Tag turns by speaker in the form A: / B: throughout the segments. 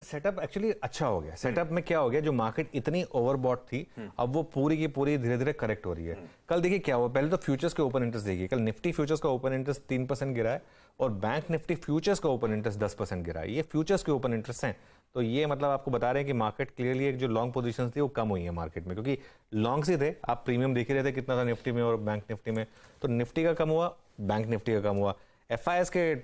A: Setup actually अच्छा हो गया। सेटअप में क्या हो गया, जो मार्केट इतनी ओवरबॉट थी अब वो पूरी की पूरी धीरे धीरे करेक्ट हो रही है। कल देखिए क्या हुआ, पहले तो फ्यूचर्स के ओपन इंटरेस्ट देखिए, कल निफ्टी फ्यूचर्स का ओपन इंटरेस्ट 3% गिरा है और बैंक निफ्टी फ्यूचर्स का ओपन इंटरेस्ट 10% गिरा है। ये फ्यूचर्स के ओपन इंटरेस्ट हैं, तो ये मतलब आपको बता रहे हैं कि मार्केट क्लियरली एक जो लॉन्ग पोजीशन थी वो कम हुई है मार्केट में, क्योंकि लॉन्ग्स ही थे। आप प्रीमियम देख ही रहे थे कितना था निफ्टी में और बैंक निफ्टी में, तो निफ्टी का कम हुआ, बैंक निफ्टी का कम हुआ। एफआईएस के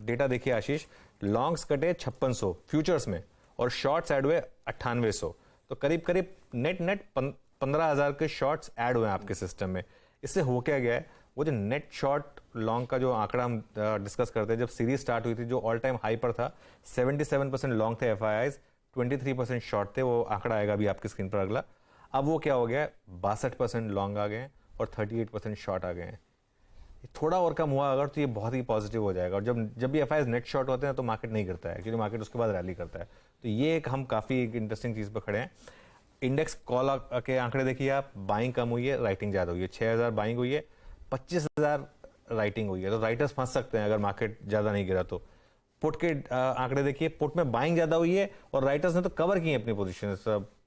A: डेटा देखिए आशीष, लॉन्ग्स कटे 5600 फ्यूचर्स में और शॉर्ट्स ऐड हुए 9800, तो करीब करीब नेट 15,000 के शॉर्ट्स ऐड हुए आपके सिस्टम में। इससे हो क्या गया है, वो जो नेट शॉर्ट लॉन्ग का जो आंकड़ा हम डिस्कस करते हैं, जब सीरीज स्टार्ट हुई थी जो ऑल टाइम हाई पर था 77% लॉन्ग थे एफआईआईज, 23% शॉर्ट थे। वो आंकड़ा आएगा अभी आपकी स्क्रीन पर अगला। अब वो क्या हो गया, 62% लॉन्ग आ गए हैं और 38% शॉर्ट आ गए हैं। थोड़ा और कम हुआ अगर तो ये बहुत ही पॉजिटिव हो जाएगा। और जब भी एफआईआईज नेट शॉर्ट होते हैं तो मार्केट नहीं करता है, क्योंकि मार्केट उसके बाद रैली करता है। तो ये एक हम काफी इंटरेस्टिंग चीज पर खड़े हैं। इंडेक्स कॉल के आंकड़े देखिए आप, बाइंग कम हुई है, राइटिंग ज्यादा हुई है। 6,000 बाइंग हुई है, 25,000 राइटिंग हुई है। तो राइटर्स फंस सकते हैं अगर मार्केट ज्यादा नहीं गिरा तो। पुट के आंकड़े देखिए, पुट में बाइंग ज्यादा हुई है और राइटर्स ने तो कवर की है अपनी पोजीशन।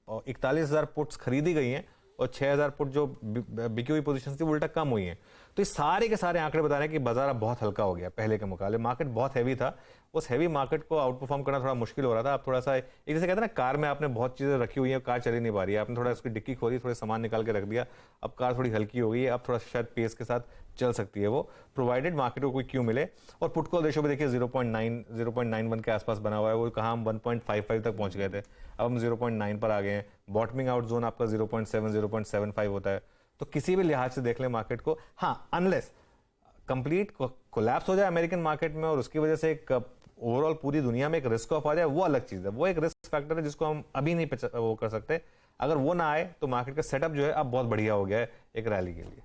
A: 41,000 पुट्स खरीदी गई हैं और 6,000 पुट जो बिकी हुई पोजीशन थी उल्टा कम हुई हैं। तो ये सारे के सारे आंकड़े बता रहे हैं कि बाजार अब बहुत हल्का हो गया पहले के मुकाबले। मार्केट बहुत हैवी था, उस हैवी मार्केट को आउट परफॉर्म करना थोड़ा मुश्किल हो रहा था। अब थोड़ा सा, एक जैसे कहते हैं ना, कार में आपने बहुत चीजें रखी हुई है, कार चली नहीं पा रही है, आपने थोड़ा उसकी डिक्की खोली, थोड़े सामान निकाल के रख दिया, अब कार थोड़ी हल्की हो गई है, अब थोड़ा शायद पेस के साथ चल सकती है वो, प्रोवाइडेड मार्केट को कोई क्यों मिले। और पुट कॉल रेशियो भी देखिए 0.91 के आसपास बना हुआ है। वो कहाँ हम 1.55 तक पहुंच गए थे, अब हम 0.9 पर आ गए हैं। बॉटमिंग आउट जोन आपका 0.7 0.75 होता है। तो किसी भी लिहाज से देख लें मार्केट को, हाँ, अनलेस कंप्लीट कोलैप्स हो जाए अमेरिकन मार्केट में और उसकी वजह से एक ओवरऑल पूरी दुनिया में एक रिस्क ऑफ आ जाए, वो अलग चीज है। वो एक रिस्क फैक्टर है जिसको हम अभी नहीं वो कर सकते। अगर वो ना आए तो मार्केट का सेटअप जो है अब बहुत बढ़िया हो गया है एक रैली के लिए।